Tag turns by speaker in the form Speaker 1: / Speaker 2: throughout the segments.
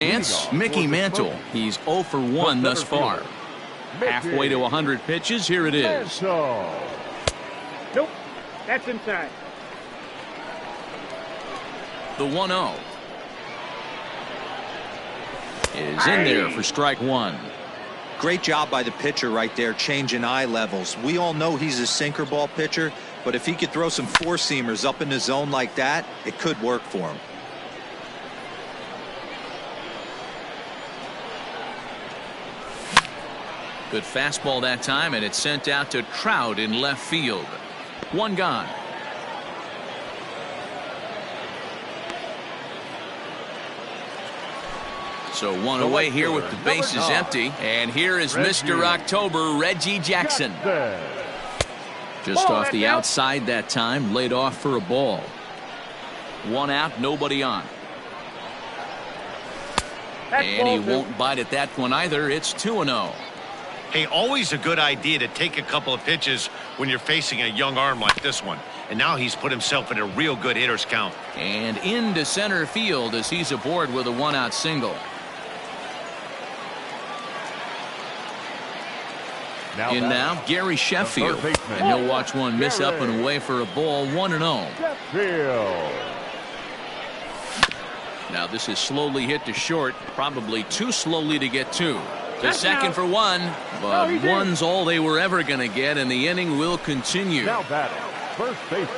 Speaker 1: Chance, Mickey Mantle. He's 0 for 1 thus far. Halfway to 100 pitches. Here it is.
Speaker 2: Nope, that's inside.
Speaker 1: The 1-0 is in there for strike one.
Speaker 3: Great job by the pitcher right there, changing eye levels. We all know he's a sinker ball pitcher, but if he could throw some four-seamers up in the zone like that, it could work for him.
Speaker 1: Good fastball that time, and it's sent out to Trout in left field. One gone. So one away here with the bases empty. And here is Mr. October, Reggie Jackson. Just off the outside that time, laid off for a ball. One out, nobody on. And he won't bite at that one either. It's 2-0.
Speaker 4: Hey, always a good idea to take a couple of pitches when you're facing a young arm like this one. And now he's put himself in a real good hitter's count.
Speaker 1: And into center field as he's aboard with a one-out single. In now, Gary Sheffield. And he'll watch one miss up and away for a ball, 1-0. Now this is slowly hit to short, probably too slowly to get to. To second for one, but one's all they were ever going to get, and the inning will continue.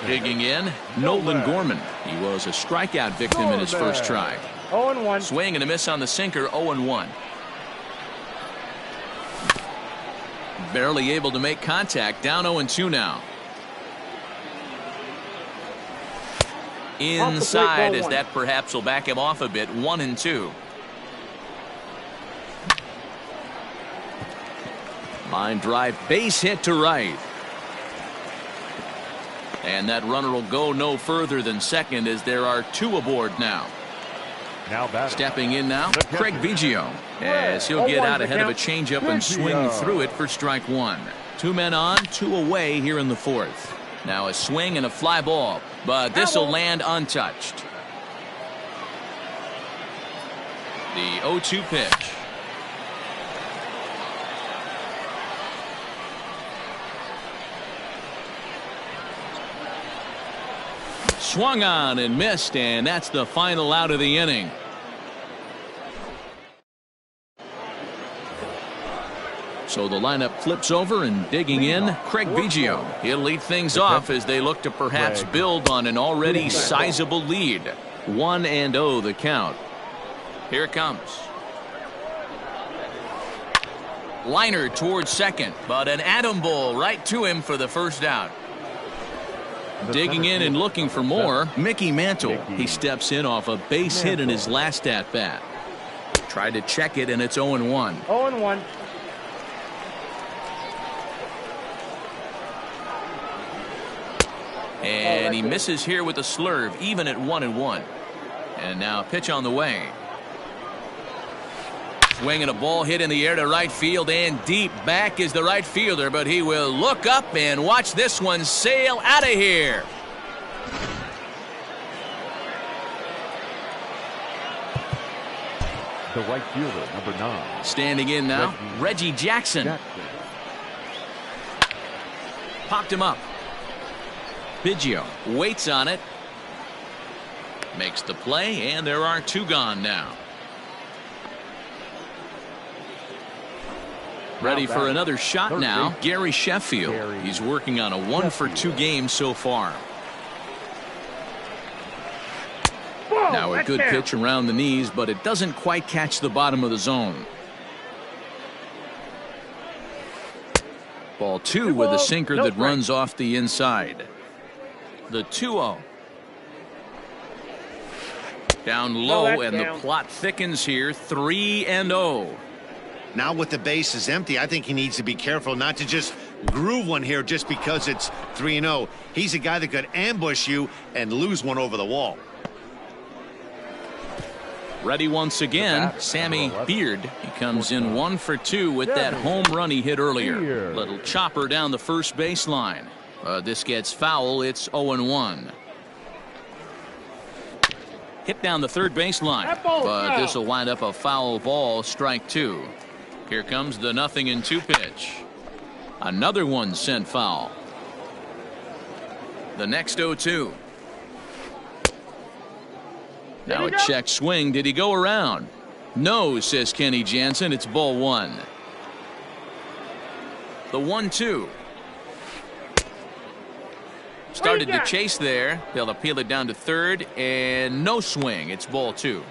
Speaker 1: Digging in, Nolan Gorman. He was a strikeout victim in his first try.
Speaker 2: 0-1.
Speaker 1: Swing and a miss on the sinker, 0-1. Barely able to make contact, down 0-2 now. Inside, as that perhaps will back him off a bit, 1-2. Line drive, base hit to right. And that runner will go no further than second as there are two aboard now. Stepping in now, Craig Biggio, as he'll get out ahead of a changeup and swing through it for strike one. Two men on, two away here in the fourth. Now a swing and a fly ball, but this will land untouched. The 0-2 pitch. Swung on and missed, and that's the final out of the inning. So the lineup flips over, and digging in, Craig Biggio. He'll lead things off as they look to perhaps build on an already sizable lead. 1-0 the count. Here it comes. Liner towards second, but an atom ball right to him for the first out. Digging in and looking for more, Mickey Mantle. He steps in off a base hit in his last at-bat. Tried to check it, and it's 0-1.
Speaker 2: 0-1.
Speaker 1: And he misses here with a slurve, even at 1-1. And now a pitch on the way. Swinging a ball hit in the air to right field, and deep back is the right fielder, but he will look up and watch this one sail out of here.
Speaker 5: The right fielder, number 9.
Speaker 1: Standing in now, Reggie Jackson. Popped him up. Biggio waits on it. Makes the play, and there are two gone now. Ready for another shot now, Gary Sheffield. He's working on a 1-for-2 game so far. Now a good pitch around the knees, but it doesn't quite catch the bottom of the zone. Ball 2 with a sinker that runs off the inside. The 2-0. Down low, and the plot thickens here, 3-0.
Speaker 4: Now with the bases empty, I think he needs to be careful not to just groove one here just because it's 3-0. He's a guy that could ambush you and lose one over the wall.
Speaker 1: Ready once again, Sammy Beard. He comes in 1-for-2 with that home run he hit earlier. Little chopper down the first baseline. This gets foul. It's 0-1. Hit down the third baseline, but this will wind up a foul ball, strike 2. Here comes the 0-2 pitch. Another one sent foul. The next 0-2. Now a check swing. Did he go around? No, says Kenny Jansen. It's ball 1. The 1-2. Started to chase there. They'll appeal it down to third, and no swing. It's ball 2.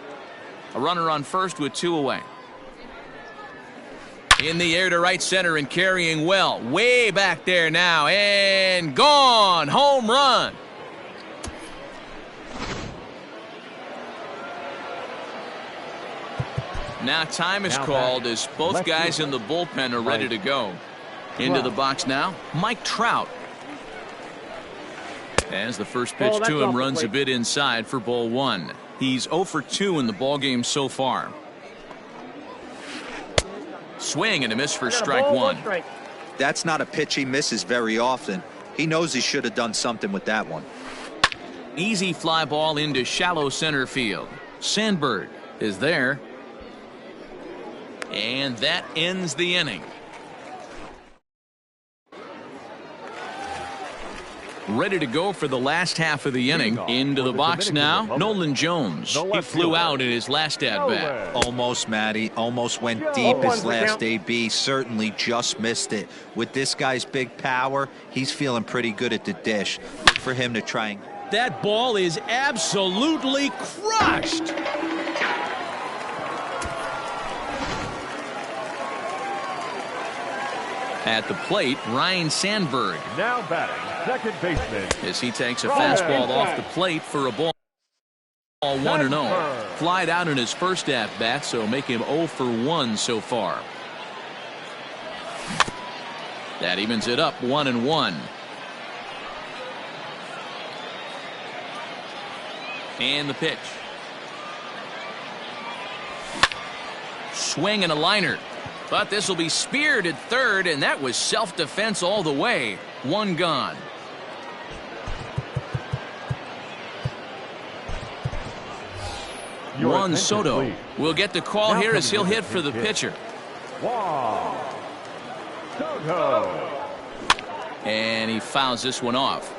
Speaker 1: A runner on first with 2 away. In the air to right center and carrying well. Way back there now, and gone. Home run. Now time is called as both guys in the bullpen are ready to go. Into the box now, Mike Trout. As the first pitch to him runs a bit inside for ball 1. He's 0 for 2 in the ballgame so far. Swing and a miss for strike 1.
Speaker 3: That's not a pitch he misses very often. He knows he should have done something with that one.
Speaker 1: Easy fly ball into shallow center field. Sandberg is there. And that ends the inning. Ready to go for the last half of the inning. Into the box now, Nolan Jones. He flew out in his last at-bat.
Speaker 3: Almost, Matty. Almost went deep his last AB. Certainly just missed it. With this guy's big power, he's feeling pretty good at the dish. Look for him to try and...
Speaker 1: That ball is absolutely crushed. At the plate, Ryan Sandberg.
Speaker 5: Now batting, second baseman.
Speaker 1: As he takes a fastball off the plate for a ball 1-0. Flied out in his first at-bat, so make him 0 for 1 so far. That evens it up 1-1. And the pitch. Swing and a liner. But this will be speared at third, and that was self-defense all the way. 1 gone. Juan Soto will get the call here as he'll hit for the pitcher.
Speaker 5: Juan Soto.
Speaker 1: And he fouls this one off.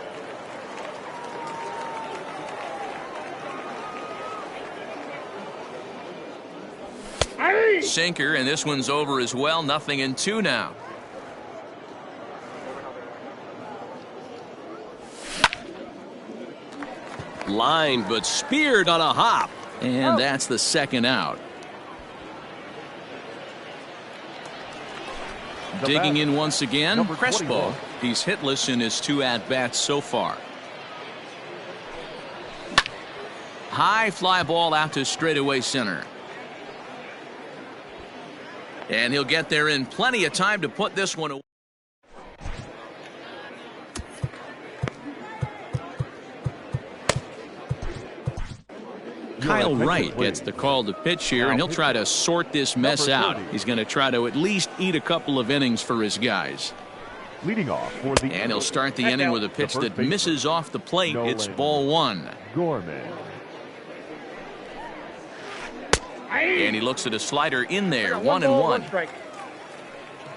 Speaker 1: Sinker, and this one's over as well. 0-2 now. Lined but speared on a hop, and that's the second out. Digging in once again, Crespo. He's hitless in his 2 at-bats so far. High fly ball out to straightaway center. And he'll get there in plenty of time to put this one away. Kyle Wright gets the call to pitch here, and he'll try to sort this mess out. He's going to try to at least eat a couple of innings for his guys.
Speaker 5: Leading off for the
Speaker 1: and he'll start the inning with a pitch that misses off the plate. It's ball 1.
Speaker 5: Gorman.
Speaker 1: And he looks at a slider in there. 1-1.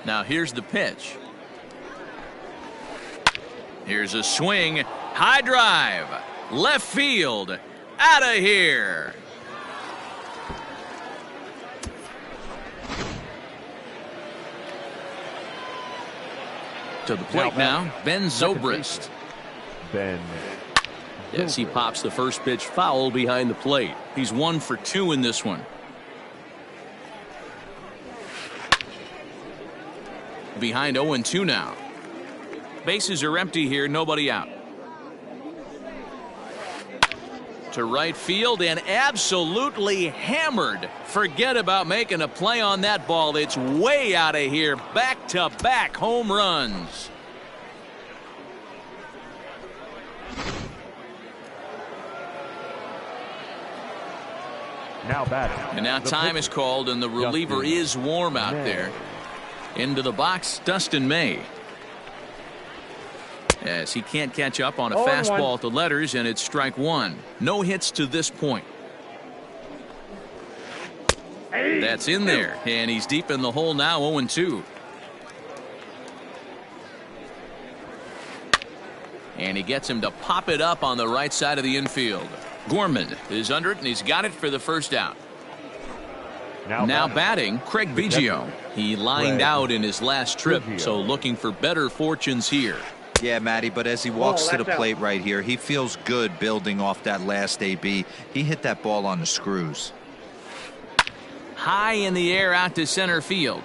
Speaker 1: Now here's the pitch. Here's a swing. High drive. Left field. Out of here. To the plate now, Ben Zobrist. Yes, he pops the first pitch foul behind the plate. He's 1 for 2 in this one. Behind 0-2 now. Bases are empty here, nobody out. To right field and absolutely hammered. Forget about making a play on that ball. It's way out of here. Back-to-back home runs.
Speaker 5: Now batting.
Speaker 1: And now time is called, and the reliever is warm out there. Into the box, Dustin May. As he can't catch up on a fastball at the letters, and it's strike 1. No hits to this point. That's in there, and he's deep in the hole now, 0-2. And he gets him to pop it up on the right side of the infield. Gorman is under it, and he's got it for the first out. Now batting, Craig Biggio. He lined out in his last trip, so looking for better fortunes here.
Speaker 3: Yeah, Matty, but as he walks to the plate right here, he feels good building off that last AB. He hit that ball on the screws.
Speaker 1: High in the air out to center field.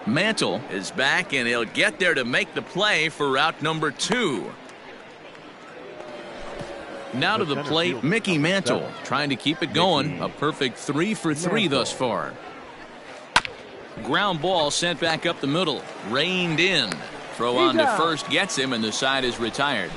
Speaker 1: Mantle is back, and he'll get there to make the play for out number 2. Now to the plate, Mickey Mantle, trying to keep it going. A perfect 3 for 3 thus far. Ground ball sent back up the middle. Reined in. Throw on to first gets him, and the side is retired.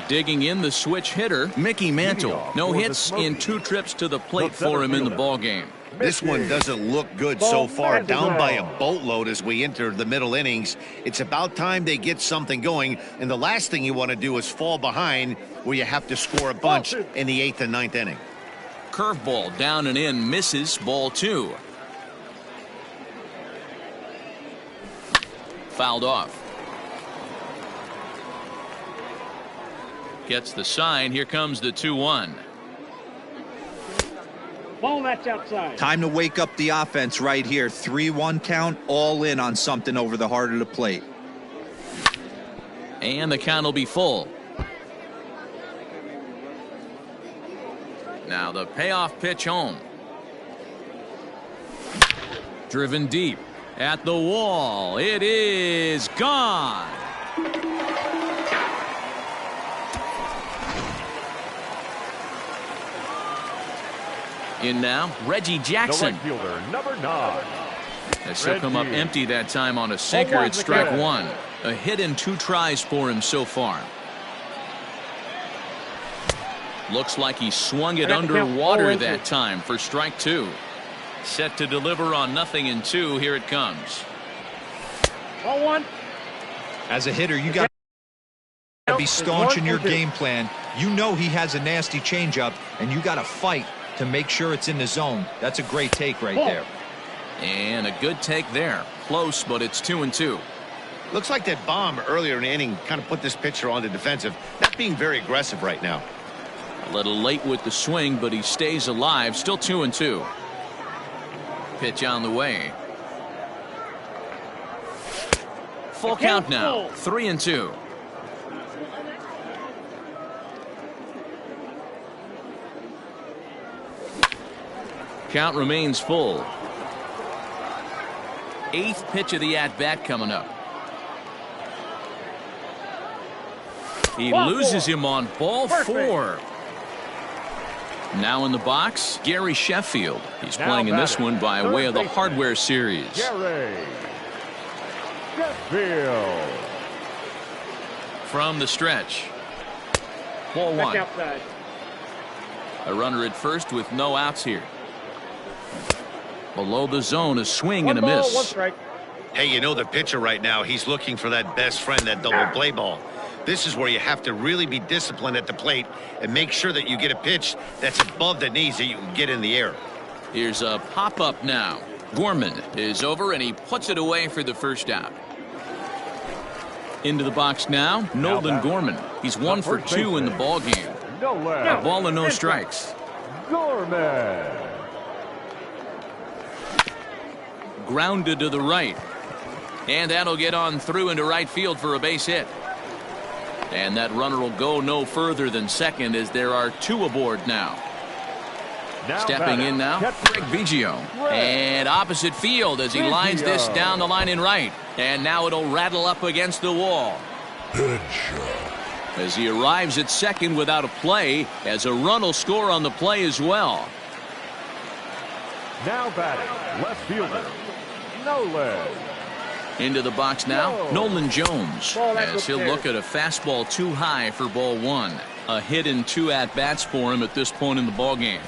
Speaker 1: Digging in the switch hitter, Mickey Mantle. No hits in 2 trips to the plate for him in the ballgame.
Speaker 4: This one doesn't look good so far. Down by a boatload as we enter the middle innings. It's about time they get something going, and the last thing you want to do is fall behind where you have to score a bunch in the 8th and 9th inning.
Speaker 1: Curveball down and in, misses, ball 2. Fouled off. Gets the sign. Here comes the 2-1.
Speaker 2: Ball, that's outside.
Speaker 3: Time to wake up the offense right here. 3-1 count, all in on something over the heart of the plate.
Speaker 1: And the count will be full. Now the payoff pitch home. Driven deep at the wall. It is gone. In now, Reggie Jackson.
Speaker 5: The right fielder, number 9.
Speaker 1: As he'll come up empty that time on a sinker at strike 1. A hit in 2 tries for him so far. Looks like he swung it underwater that time for strike 2. Set to deliver on 0-2. Here it comes.
Speaker 2: 0-1.
Speaker 3: As a hitter, you got to be staunch in your game plan. You know he has a nasty changeup, and you got to fight to make sure it's in the zone. That's a great take right there.
Speaker 1: And a good take there. Close, but it's 2-2.
Speaker 4: Looks like that bomb earlier in the inning kind of put this pitcher on the defensive. Not being very aggressive right now.
Speaker 1: A little late with the swing, but he stays alive. Still 2-2. Pitch on the way. Full count now. 3-2. Count remains full. 8th pitch of the at-bat coming up. He loses him on ball 4. Now in the box, Gary Sheffield. He's playing in this one by way of the Hardware Series.
Speaker 5: Gary Sheffield.
Speaker 1: From the stretch. Ball 1. A runner at first with no outs here. Below the zone, a swing and a miss.
Speaker 4: Hey, you know the pitcher right now, he's looking for that best friend, that double play ball. This is where you have to really be disciplined at the plate and make sure that you get a pitch that's above the knees that you can get in the air.
Speaker 1: Here's a pop-up now. Gorman is over, and he puts it away for the first out. Into the box now, Nolan Gorman. He's 1 for 2 in the ballgame. A ball and no strikes.
Speaker 5: Gorman.
Speaker 1: Grounded to the right. And that'll get on through into right field for a base hit. And that runner will go no further than second as there are 2 aboard now. Stepping in now, Craig Biggio. And opposite field as he lines this down the line in right. And now it'll rattle up against the wall. As he arrives at second without a play, as a run will score on the play as well.
Speaker 5: Now batting, left fielder, Nolan.
Speaker 1: Into the box now, Nolan Jones, as he'll look at a fastball too high for ball 1. A hit in 2 at-bats for him at this point in the ballgame.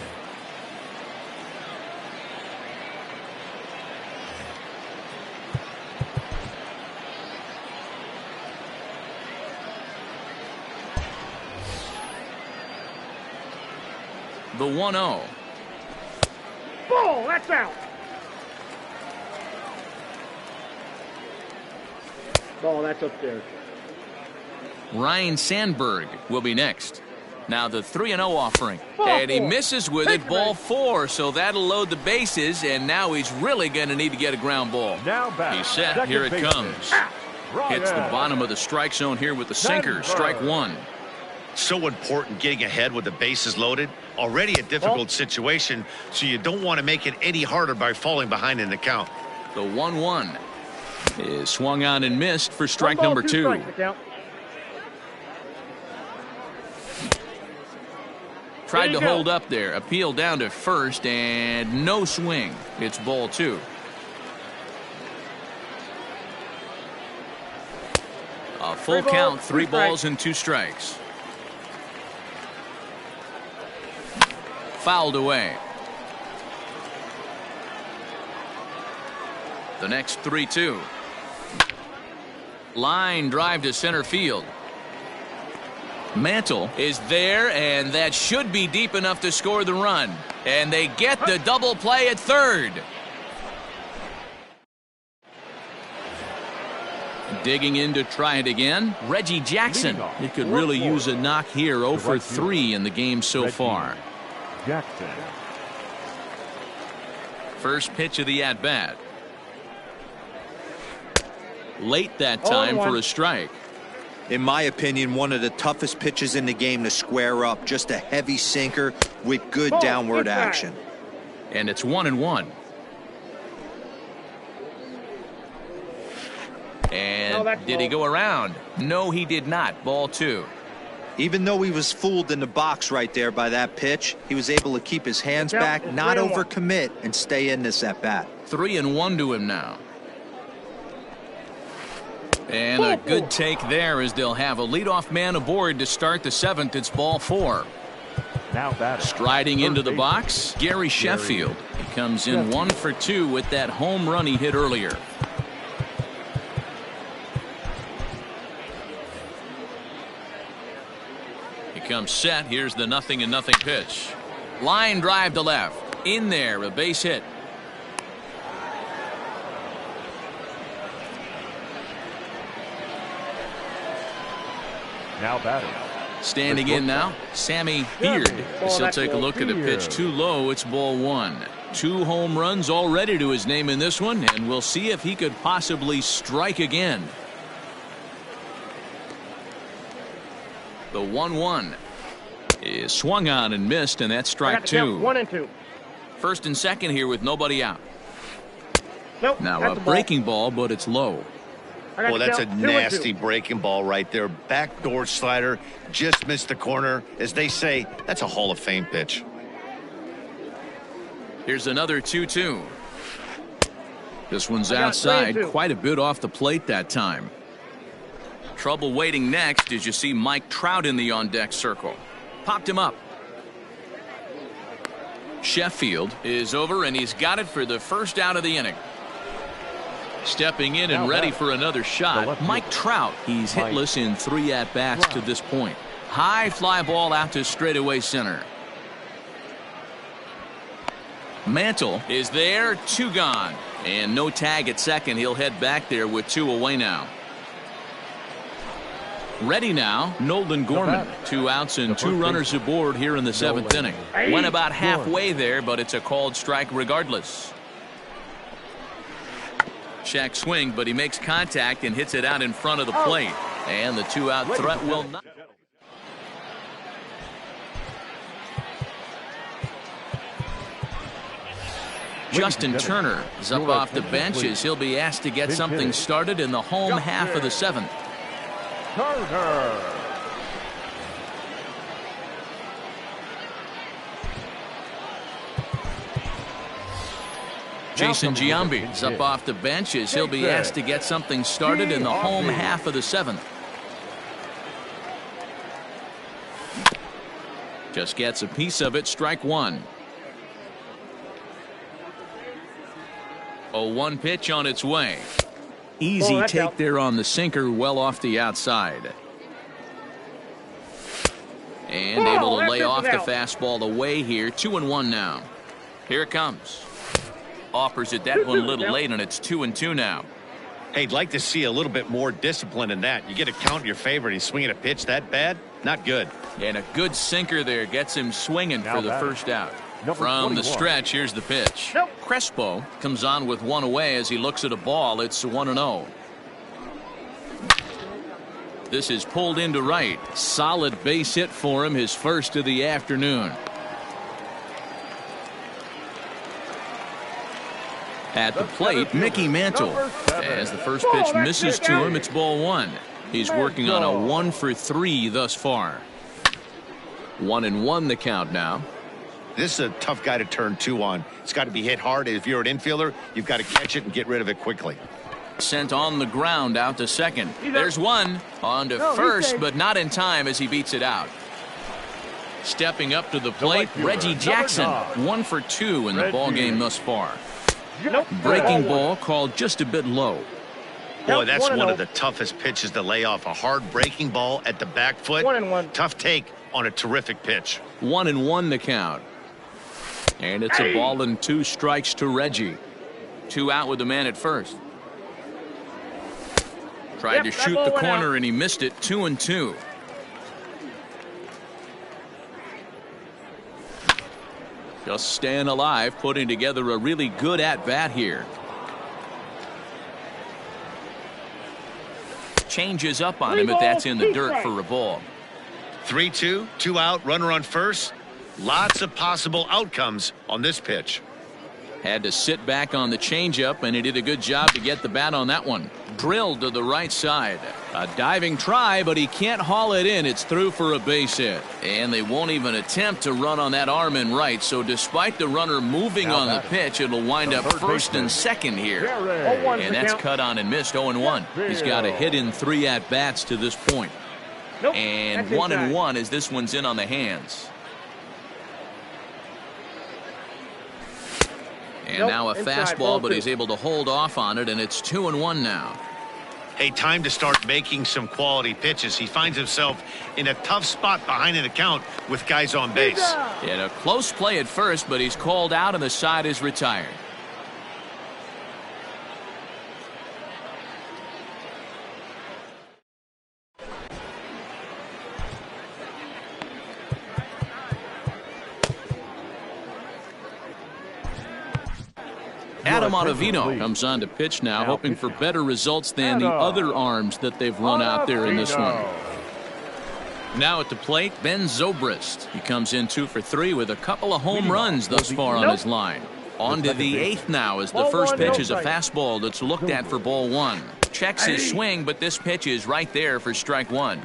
Speaker 1: The 1-0.
Speaker 2: Ball, that's out. Ball, that's upstairs.
Speaker 1: Ryan Sandberg will be next. Now the 3-0 offering.
Speaker 2: Ball
Speaker 1: and he
Speaker 2: four.
Speaker 1: misses with it. Ball 4. So that'll load the bases. And now he's really going to need to get a ground ball.
Speaker 5: Now back.
Speaker 1: He's set.
Speaker 5: Second
Speaker 1: Here it
Speaker 5: baseman.
Speaker 1: comes.
Speaker 5: Ryan.
Speaker 1: Hits the bottom of the strike zone here with the sinker. Strike 1.
Speaker 4: So important getting ahead with the bases loaded. Already a difficult situation, so you don't want to make it any harder by falling behind in the count.
Speaker 1: The 1-1 is swung on and missed for strike
Speaker 2: 1 ball,
Speaker 1: number 2.
Speaker 2: strikes, the count.
Speaker 1: Tried
Speaker 2: There
Speaker 1: to
Speaker 2: you go.
Speaker 1: hold up there. Appeal down to first and no swing. It's ball 2. A full
Speaker 2: 3
Speaker 1: count,
Speaker 2: balls,
Speaker 1: 3
Speaker 2: 3
Speaker 1: balls
Speaker 2: strikes.
Speaker 1: and 2 strikes. Fouled away. The next 3-2. Line drive to center field. Mantle is there, and that should be deep enough to score the run. And they get the double play at third. Digging in to try it again. Reggie Jackson.
Speaker 5: Leading off,
Speaker 1: It could
Speaker 5: 4-4.
Speaker 1: really use a knock here. 0 for
Speaker 5: right
Speaker 1: 3 in the game so
Speaker 5: Reggie
Speaker 1: far.
Speaker 5: Jackson.
Speaker 1: First pitch of the at-bat. Late that time for a strike.
Speaker 6: In my opinion, one of the toughest pitches in the game to square up. Just a heavy sinker with good
Speaker 2: Ball,
Speaker 6: downward
Speaker 2: inside.
Speaker 6: action.
Speaker 1: And it's 1-1. And
Speaker 2: No, that's
Speaker 1: did he
Speaker 2: ball.
Speaker 1: go around? No, he did not. Ball 2.
Speaker 6: Even though he was fooled in the box right there by that pitch, he was able to keep his hands
Speaker 2: Yep,
Speaker 6: back,
Speaker 2: it's
Speaker 6: not
Speaker 2: 3-1.
Speaker 6: overcommit, and stay in this at-bat.
Speaker 1: 3-1 to him now. And a good take there as they'll have a leadoff man aboard to start the 7th. It's ball 4.
Speaker 5: Now batting.
Speaker 1: Striding
Speaker 5: Third
Speaker 1: into the
Speaker 5: baseman.
Speaker 1: box, Gary Sheffield. He comes in 1 for 2 with that home run he hit earlier. He comes set. Here's the 0-0 pitch. Line drive to left. In there, a base hit.
Speaker 5: Now batting.
Speaker 1: Standing in now, Sammy Beard. As he'll take a look at a pitch too low. It's ball 1. 2 home runs already to his name in this one, and we'll see if he could possibly strike again. The 1-1 is swung on and missed, and that's
Speaker 2: I
Speaker 1: strike
Speaker 2: got the count,
Speaker 1: 2.
Speaker 2: 1 and 2.
Speaker 1: First and second here with nobody out.
Speaker 2: Nope.
Speaker 1: Now
Speaker 2: that's
Speaker 1: a
Speaker 2: the ball.
Speaker 1: breaking ball, but it's low.
Speaker 2: I got
Speaker 4: Well,
Speaker 2: the
Speaker 4: that's a
Speaker 2: count, 2 and 2.
Speaker 4: nasty breaking ball right there. Backdoor slider, just missed the corner. As they say, that's a Hall of Fame pitch.
Speaker 1: Here's another 2-2. This one's
Speaker 2: I got
Speaker 1: outside,
Speaker 2: 3-2.
Speaker 1: quite a bit off the plate that time. Trouble waiting next as you see Mike Trout in the on-deck circle. Popped him up. Sheffield is over, and he's got it for the first out of the inning. Stepping in and
Speaker 5: Now
Speaker 1: ready
Speaker 5: back.
Speaker 1: for another
Speaker 5: The
Speaker 1: shot,
Speaker 5: left
Speaker 1: Mike
Speaker 5: fielder.
Speaker 1: Trout. He's
Speaker 5: Mike
Speaker 1: hitless in 3 at-bats to this point. High fly ball out to straightaway center. Mantle is there, 2 gone. And no tag at second. He'll head back there with 2 away now. Ready now, Nolan Gorman. 2 outs and 2 runners aboard here in the 7th inning. Went about halfway there, but it's a called strike regardless. Check swing, but he makes contact and hits it out in front of the plate. And the 2-out threat will not. Justin Turner is up off the bench as he'll be asked to get something started in the home half of the 7th.
Speaker 5: Turner.
Speaker 1: Jason Giambi is up off the bench as he'll be asked to get something started in the home half of the 7th. Just gets a piece of it, strike 1. A 1 pitch on its way. Easy
Speaker 2: that's
Speaker 1: take
Speaker 2: out.
Speaker 1: there on the sinker, well off the outside. And able to lay off the fastball away here. 2-1 now. Here it comes. Offers it that one a little late, and it's 2-2 now.
Speaker 4: Hey, I'd like to see a little bit more discipline in that. You get a count in your favor, and he's swinging a pitch that bad? Not good.
Speaker 1: And a good sinker there gets him swinging for the first out. From the stretch, here's the pitch. Crespo comes on with one away as he looks at a ball. It's 1-0. This is pulled into right. Solid base hit for him, his first of the afternoon. At the plate, Mickey Mantle. As the first pitch misses to him, it's ball one. He's working on a 1-for-3 thus far. 1-1 the count now.
Speaker 4: This is a tough guy to turn two on. It's got to be hit hard. If you're an infielder, you've got to catch it and get rid of it quickly.
Speaker 1: Sent on the ground out to second. There's one. On to first, but not in time as he beats it out. Stepping up to the plate, Reggie Jackson. 1-for-2 in the ballgame thus far. Breaking ball called just a bit low.
Speaker 4: Boy, that's one of the toughest pitches to lay off. A hard breaking ball at the back foot.
Speaker 2: 1-1.
Speaker 4: Tough take on a terrific pitch.
Speaker 1: 1-1 the count. And it's a ball and 2 strikes to Reggie. 2 out with the man at first. Tried to shoot the corner and he missed it. 2-2. Just staying alive, putting together a really good at-bat here. Changes up on him, but that's in the dirt for a ball.
Speaker 4: 3-2, 2 out, runner on first. Lots of possible outcomes on this pitch.
Speaker 1: Had to sit back on the changeup, and he did a good job to get the bat on that one. Drilled to the right side. A diving try, but he can't haul it in. It's through for a base hit. And they won't even attempt to run on that arm in right. So despite the runner moving on the pitch, it'll wind up first and second here. And that's cut on and missed. 0-1. He's got a hit in 3 at-bats to this point. And 1-1 as this one's in on the hands. And now a fastball, but he's able to hold off on it, and it's 2-1 now.
Speaker 4: Hey, time to start making some quality pitches. He finds himself in a tough spot behind an account with guys on base.
Speaker 1: And a close play at first, but he's called out and the side is retired. Adam Ottavino comes on to pitch now, hoping for better results than the other arms that they've run out there in this one. Now at the plate, Ben Zobrist. He comes in 2 for 3 with a couple of home runs thus far on his line. On to the 8th now as the first pitch is a fastball that's looked at for ball 1. Checks his swing, but this pitch is right there for strike 1.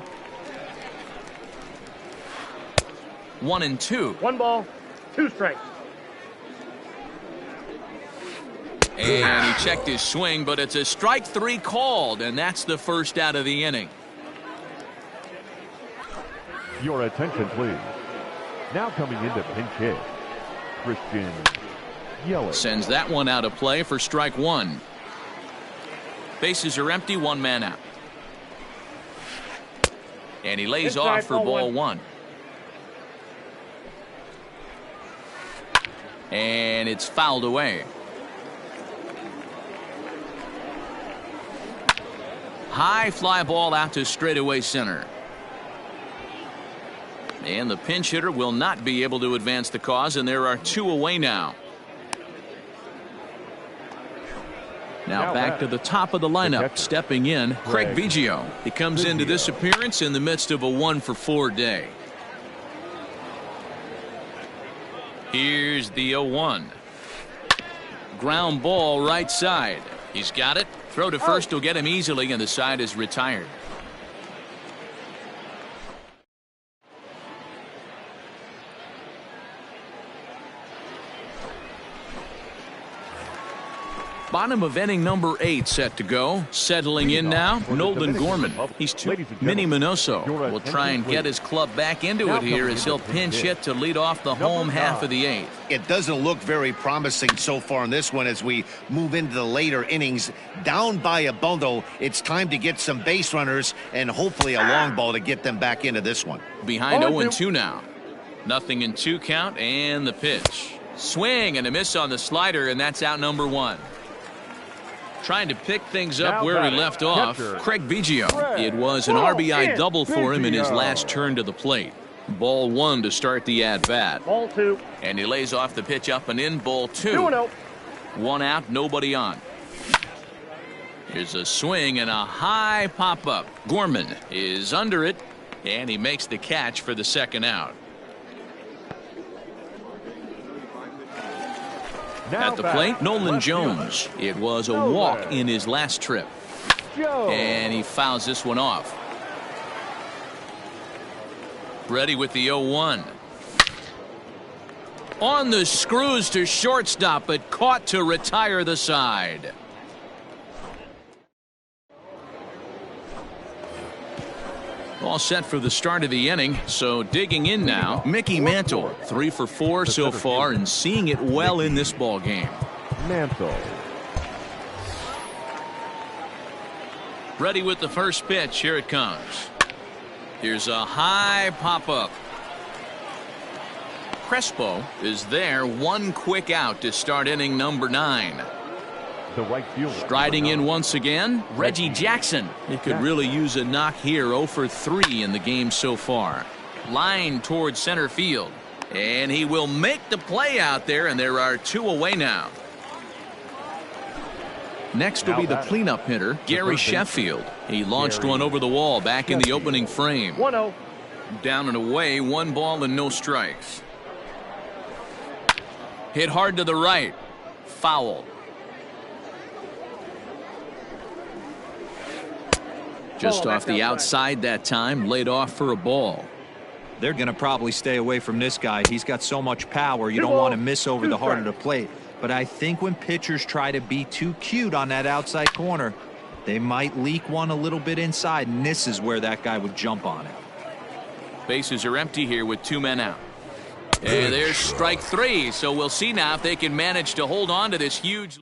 Speaker 1: 1-2.
Speaker 2: 1 ball, 2 strikes.
Speaker 1: And he checked his swing, but it's a strike 3 called, and that's the first out of the inning.
Speaker 5: Your attention, please. Now coming into pinch hit, Christian Yelich.
Speaker 1: Sends that one out of play for strike 1. Bases are empty, 1 man out. And he lays off for ball 1. And it's fouled away. High fly ball out to straightaway center. And the pinch hitter will not be able to advance the cause, and there are 2 away now. Now back to the top of the lineup, stepping in, Craig Biggio. He comes into this appearance in the midst of a 1-for-4 day. Here's the 0-1. Ground ball right side. He's got it. Throw to first will get him easily, and the side is retired. Bottom of inning number 8 set to go. Settling in now, Nolan Gorman. He's Minnie Minoso will try and get his club back into it here as he'll pinch hit to lead off the home half of the 8th.
Speaker 4: It doesn't look very promising so far in this one as we move into the later innings. Down by a bundle, it's time to get some base runners and hopefully a long ball to get them back into this one.
Speaker 1: Behind 0-2 now. Nothing in 2 count, and the pitch. Swing and a miss on the slider, and that's out number 1. Trying to pick things up where he left off, Craig Biggio. It was an RBI double for him in his last turn to the plate. Ball 1 to start the at-bat.
Speaker 2: Ball 2.
Speaker 1: And he lays off the pitch up and in, ball 2.
Speaker 2: 2-0.
Speaker 1: 1 out, nobody on. Here's a swing and a high pop-up. Gorman is under it, and he makes the catch for the 2nd out. At the plate, Nolan Jones. It was a walk in his last trip. And he fouls this one off. Ready with the 0-1. On the screws to shortstop, but caught to retire the side. All set for the start of the inning, so digging in now, Mickey Mantle, 3 for 4 so far and seeing it well in this ball game.
Speaker 5: Mantle.
Speaker 1: Ready with the first pitch, here it comes. Here's a high pop-up. Crespo is there, 1 quick out to start inning number 9.
Speaker 5: The right fielder.
Speaker 1: Striding in once again, Reggie Jackson. He could really use a knock here, 0 for 3 in the game so far. Line towards center field. And he will make the play out there, and there are 2 away now. Next will be the cleanup hitter, Gary Sheffield. He launched one over the wall back in the opening frame.
Speaker 2: 1-0.
Speaker 1: Down and away, 1 ball and no strikes. Hit hard to the right. Foul. Just off the outside that time, laid off for a ball.
Speaker 3: They're going to probably stay away from this guy. He's got so much power, you don't want to miss over the heart of the plate. But I think when pitchers try to be too cute on that outside corner, they might leak one a little bit inside, and this is where that guy would jump on it.
Speaker 1: Bases are empty here with 2 men out. And there's strike 3, so we'll see now if they can manage to hold on to this huge.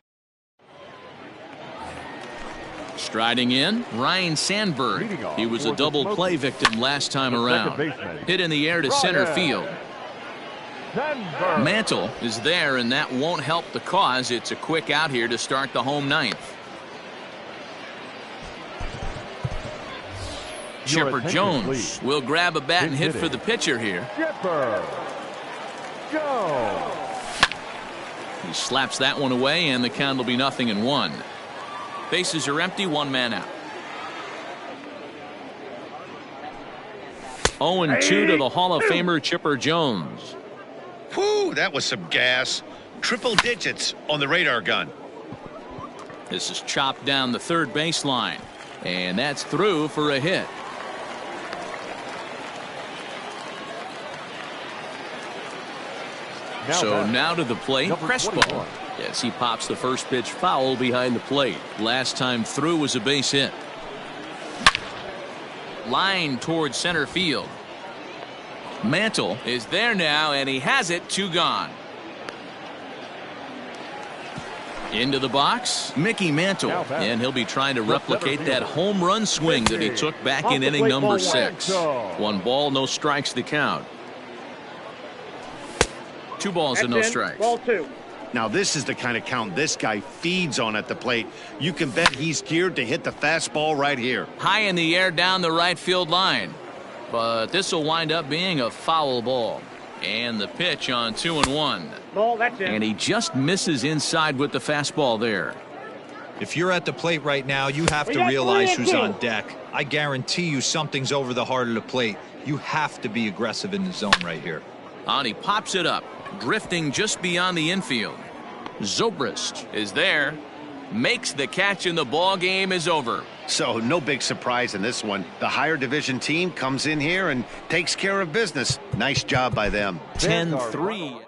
Speaker 1: Striding in, Ryan Sandberg. He was a double play victim last time around. Hit in the air to center field. Mantle is there, and that won't help the cause. It's a quick out here to start the home 9th. Chipper Jones will grab a bat and hit for the pitcher here.
Speaker 5: Chipper Jones.
Speaker 1: He slaps that one away, and the count will be 0-1. Bases are empty, 1 man out. 0-2 to the Hall of Famer Chipper Jones.
Speaker 4: Whew, that was some gas. Triple digits on the radar gun.
Speaker 1: This is chopped down the third baseline, and that's through for a hit. Now to the plate, Crespo. Yes, he pops the first pitch foul behind the plate. Last time through was a base hit. Line towards center field. Mantle is there now, and he has it. 2 gone. Into the box, Mickey Mantle, and he'll be trying to replicate that home run swing that he took back in inning number 6. 1 ball, no strikes, the count. 2 balls and no strikes.
Speaker 2: Ball 2.
Speaker 4: Now this is the kind of count this guy feeds on at the plate. You can bet he's geared to hit the fastball right here.
Speaker 1: High in the air down the right field line. But this will wind up being a foul ball. And the pitch on 2-1.
Speaker 2: Ball, that's it.
Speaker 1: And he just misses inside with the fastball there.
Speaker 3: If you're at the plate right now, you have to realize who's on deck. I guarantee you something's over the heart of the plate. You have to be aggressive in the zone right here.
Speaker 1: And he pops it up, drifting just beyond the infield. Zobrist is there, makes the catch, and the ball game is over.
Speaker 4: So no big surprise in this one. The higher division team comes in here and takes care of business. Nice job by them.
Speaker 1: 10-3.